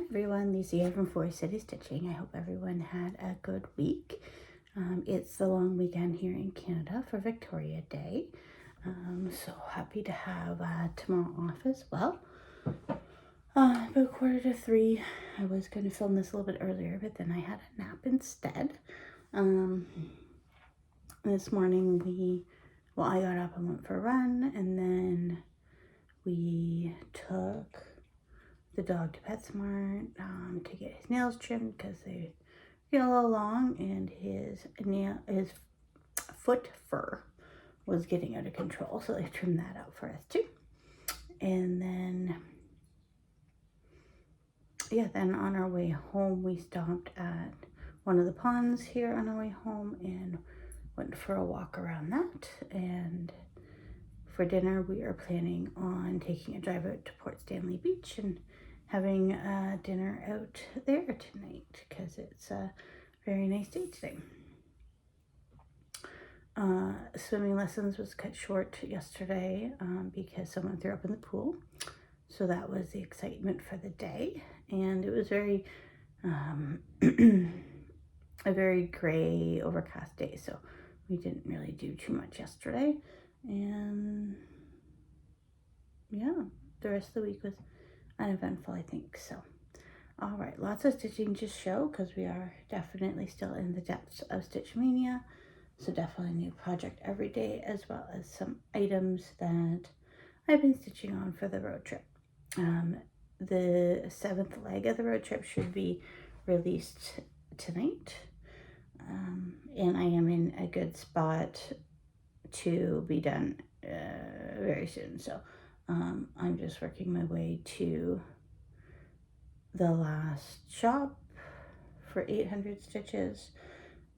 everyone, Lisa here from Forest City Stitching. I hope everyone had a good week. It's the long weekend here in Canada for Victoria Day. So happy to have tomorrow off as well. About 2:45. I was going to film this a little bit earlier, but then I had a nap instead. This morning I got up and went for a run, and then we took the dog to PetSmart to get his nails trimmed because they get a little long, and his foot fur was getting out of control, so they trimmed that out for us too. And then then on our way home we stopped at one of the ponds here on our way home and went for a walk around that. And for dinner we are planning on taking a drive out to Port Stanley Beach and having dinner out there tonight because it's a very nice day today. Swimming lessons was cut short yesterday because someone threw up in the pool. So that was the excitement for the day. And it was very, a very gray, overcast day. So we didn't really do too much yesterday. And yeah, the rest of the week was uneventful, I think. So, all right, lots of stitching to show because we are definitely still in the depths of Stitch Mania. So definitely a new project every day, as well as some items that I've been stitching on for the road trip. The 7th leg of the road trip should be released tonight. And I am in a good spot to be done very soon. So I'm just working my way to the last shop for 800 stitches,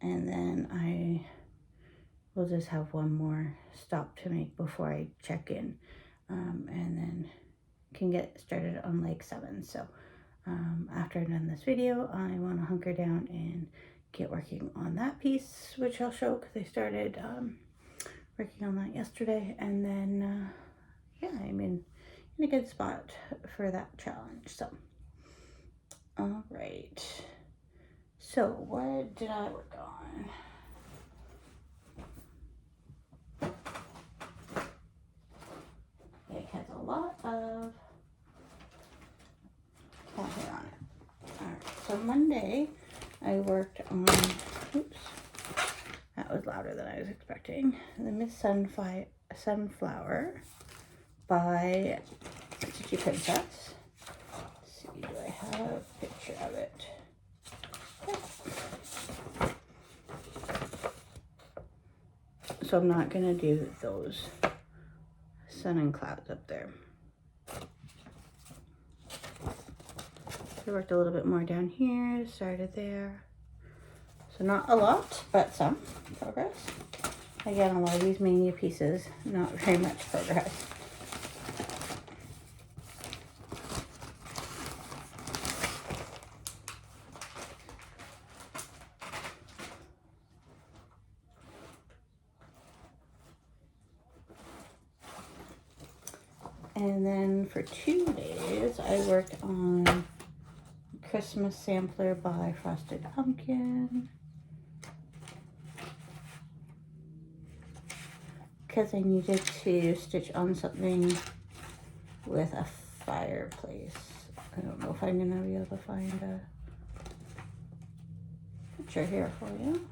and then I will just have one more stop to make before I check in, and then can get started on leg 7. So after I've done this video, I want to hunker down and get working on that piece, which I'll show because I started working on that yesterday. And then I'm in a good spot for that challenge. So all right, so what did I work on? It has a lot of cat hair on it. All right, so Monday I worked on, oops, that was louder than I was expecting, the Miss Sunflower by Stitchy Princess. Let's see, do I have a picture of it? So I'm not gonna do those sun and clouds up there. I worked a little bit more down here, started there. So not a lot, but some progress. Again, a lot of these mania pieces, not very much progress. And then for 2 days, I worked on Christmas Sampler by Frosted Pumpkin, because I needed to stitch on something with a fireplace. I don't know if I'm gonna be able to find a picture here for you.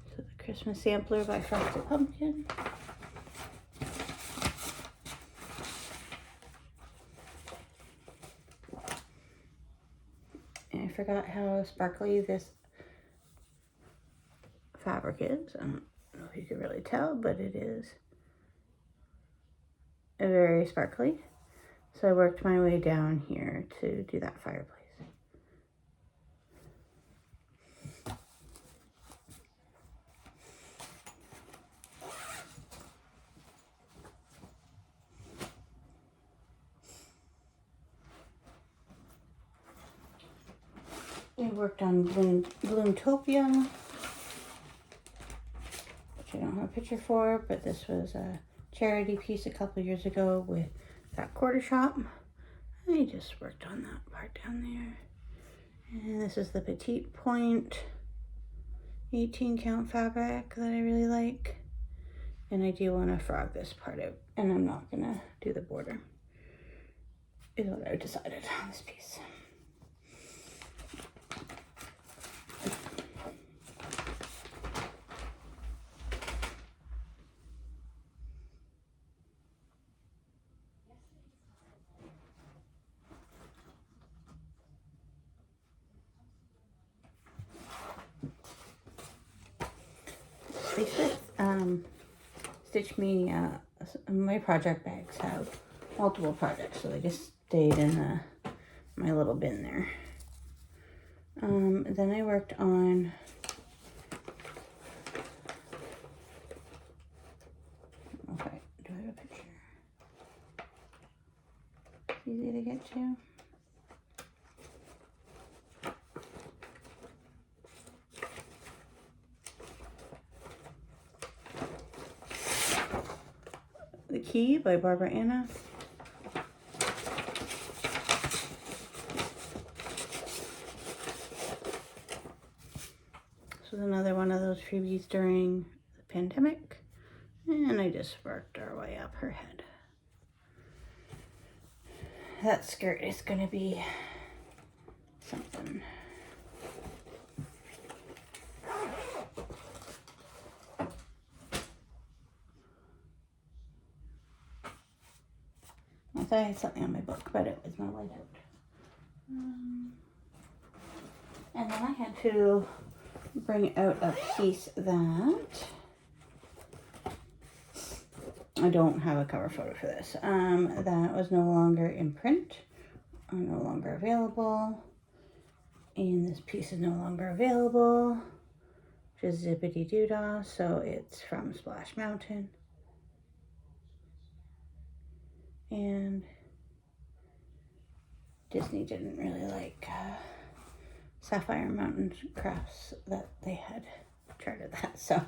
So the Christmas Sampler by Frosted Pumpkin. And I forgot how sparkly this fabric is. I don't know if you can really tell, but it is very sparkly. So I worked my way down here to do that fireplace. We worked on Bloomtopia, which I don't have a picture for, but this was a charity piece a couple years ago with that quarter shop. I just worked on that part down there. And this is the petite point 18 count fabric that I really like. And I do want to frog this part out, and I'm not gonna do the border, is what I decided on this piece. These Stitch Mania, my project bags have multiple projects, so they just stayed in my little bin there. Then I worked on okay, do I have a picture? It's easy to get to. The Key by Barbara Anna. This was another one of those freebies during the pandemic, and I just worked our way up her head. That skirt is gonna be something. I thought I had something on my book, but it was my whiteout. And then I had to bring out a piece that I don't have a cover photo for this. That was no longer in print, or no longer available. And this piece is no longer available. Just zippity doo dah. So it's from Splash Mountain. And Disney didn't really like Sapphire Mountain crafts that they had charted that, so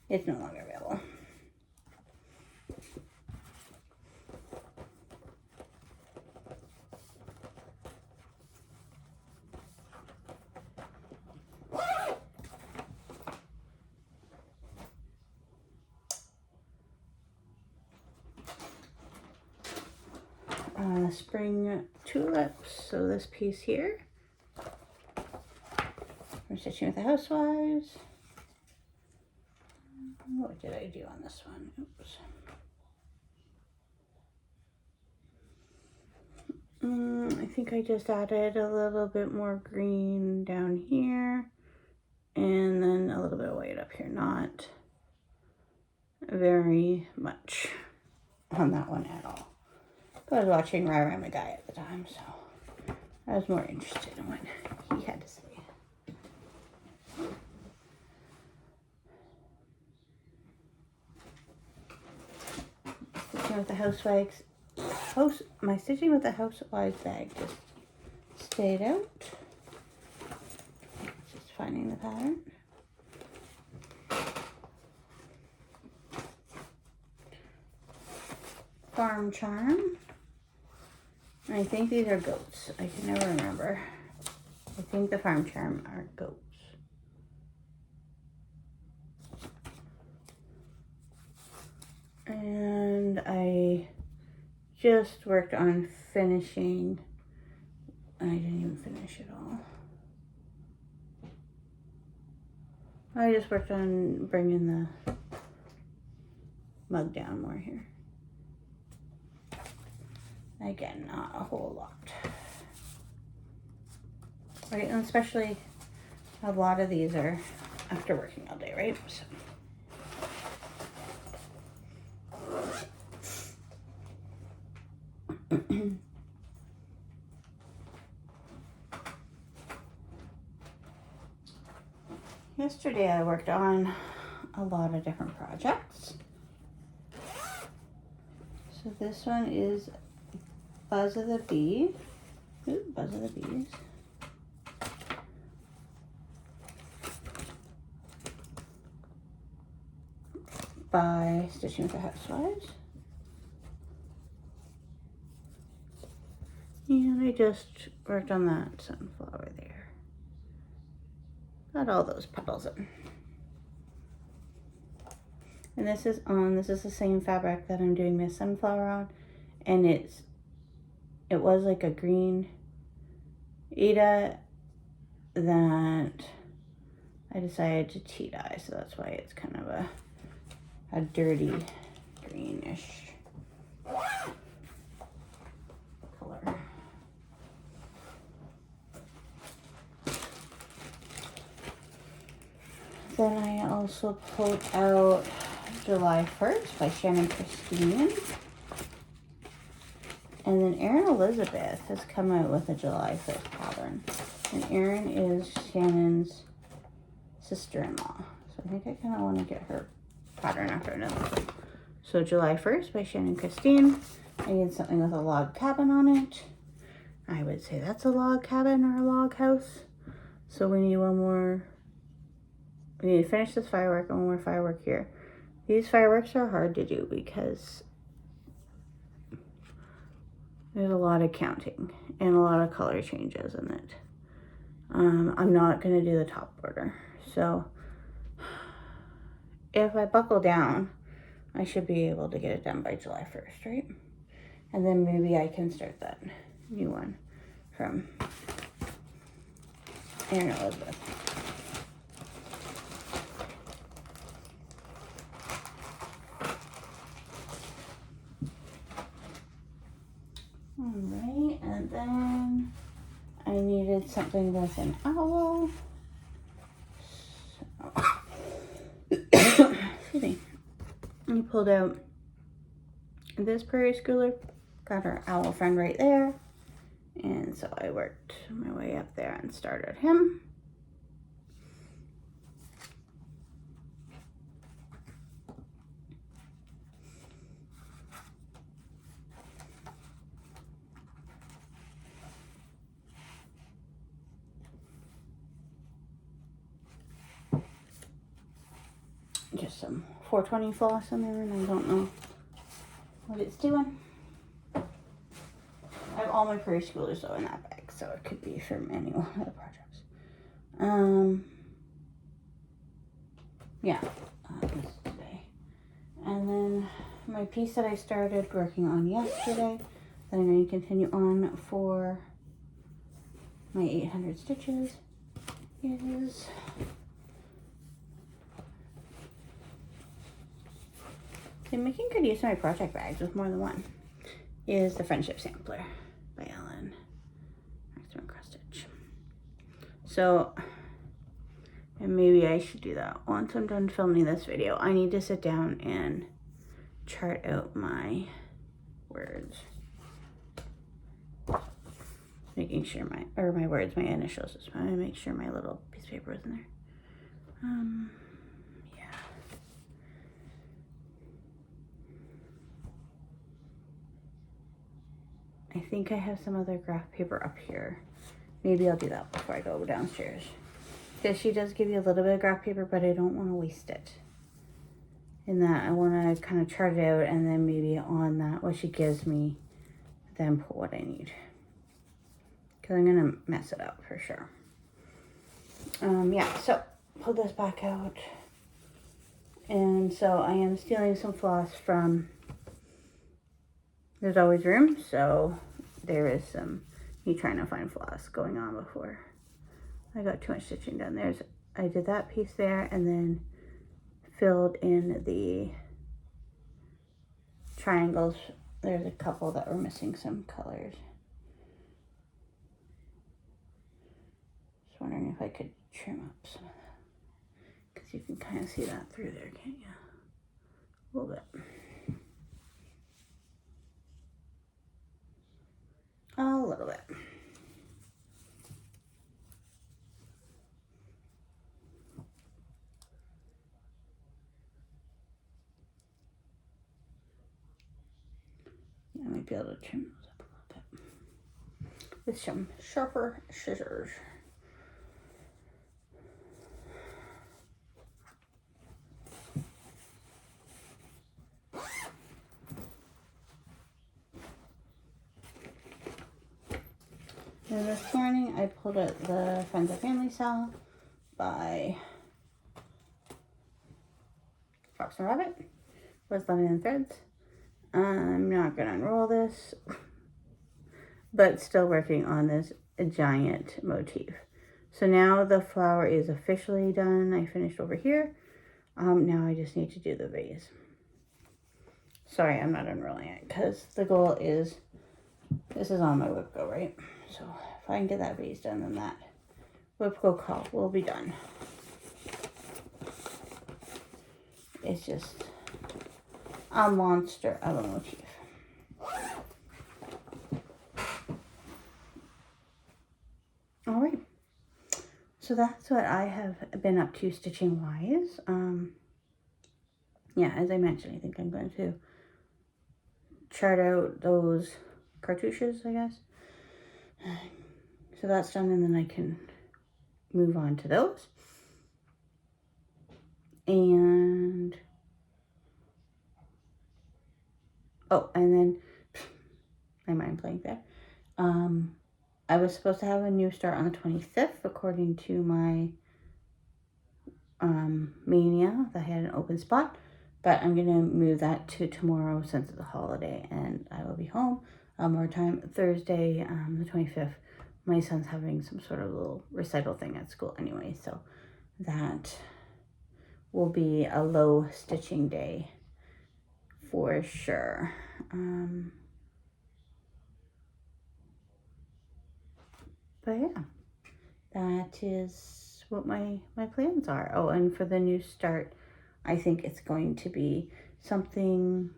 it's no longer available. Spring tulips, so this piece here from Stitching with the Housewives. What did I do on this one? Oops. I think I just added a little bit more green down here and then a little bit of white up here. Not very much on that one at all. I was watching Rai Rai Guy at the time, so I was more interested in what he had to say. Stitching with the Housewives. My Stitching with the Housewives bag just stayed out. Just finding the pattern. Farm Charm. I think these are goats. I can never remember. I think the Farm Charm are goats. And I just worked on finishing. I didn't even finish it all. I just worked on bringing the mug down more here. Again, not a whole lot. Right, and especially a lot of these are after working all day, right? So. Yesterday I worked on a lot of different projects. So this one is Buzz of the Bee. Ooh, Buzz of the Bees. By Stitching with the Housewives. And I just worked on that sunflower there. Got all those petals in. And this is the same fabric that I'm doing this sunflower on. And it was like a green Eda that I decided to tea dye. So that's why it's kind of a dirty greenish color. Then I also pulled out July 1st by Shannon Christine. And then Erin Elizabeth has come out with a July 1st pattern. And Erin is Shannon's sister-in-law. So I think I kind of want to get her pattern after another one. So July 1st by Shannon Christine. I need something with a log cabin on it. I would say that's a log cabin or a log house. So we need one more. We need to finish this firework and one more firework here. These fireworks are hard to do because there's a lot of counting and a lot of color changes in it. I'm not going to do the top border. So if I buckle down, I should be able to get it done by July 1st, right? And then maybe I can start that new one from Erin Elizabeth. Alright, and then I needed something with an owl. So, excuse me. I pulled out this prairie schooler, got our owl friend right there, and so I worked my way up there and started him. Just some 420 floss in there, and I don't know what it's doing. I have all my prairie schoolers though in that bag, so it could be from any one of the projects. Yeah, this is today. And then my piece that I started working on yesterday, that I'm going to continue on for my 800 stitches, is I'm making good use of my project bags with more than one, is the Friendship Sampler by Ellen Cross Stitch. So, and maybe I should do that once I'm done filming this video. I need to sit down and chart out my words. Making sure my initials, just want to make sure my little piece of paper is in there. Yeah. I think I have some other graph paper up here. Maybe I'll do that before I go downstairs. Because she does give you a little bit of graph paper, but I don't want to waste it. In that, I want to kind of chart it out, and then maybe on that, what she gives me, then put what I need. Because I'm going to mess it up for sure. Yeah, so pull this back out. And so I am stealing some floss from There's Always Room. So there is some me trying to find floss going on before I got too much stitching done. I did that piece there and then filled in the triangles. There's a couple that were missing some colors. Just wondering if I could trim up some of that, because you can kind of see that through there, can't you? A little bit. A little bit. I might be able to trim those up a little bit with some sharper scissors. And this morning I pulled out the Friends and Family Cell by Fox and Rabbit. Was Lemon and Threads. I'm not going to unroll this, but still working on this giant motif. So now the flower is officially done. I finished over here. Now I just need to do the vase. Sorry, I'm not unrolling it because the goal is, this is on my whip go, right? So if I can get that vase done, then that whip go call will be done. It's just a monster of a motif. All right. So that's what I have been up to stitching wise. Yeah, as I mentioned, I think I'm going to chart out those cartouches, I guess. So that's done, and then I can move on to those. And oh, and then my mind blank there. I was supposed to have a new start on the 25th, according to my mania, that I had an open spot. But I'm going to move that to tomorrow since it's a holiday, and I will be home more time. Thursday, the 25th, my son's having some sort of little recital thing at school anyway, so that will be a low stitching day for sure. But yeah, that is what my plans are. Oh, and for the new start, I think it's going to be something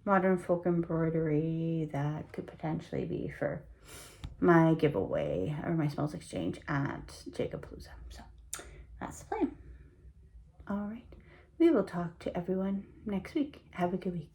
modern folk embroidery that could potentially be for my giveaway or my smalls exchange at Jacobpalooza. So that's the plan. All right. We will talk to everyone next week. Have a good week.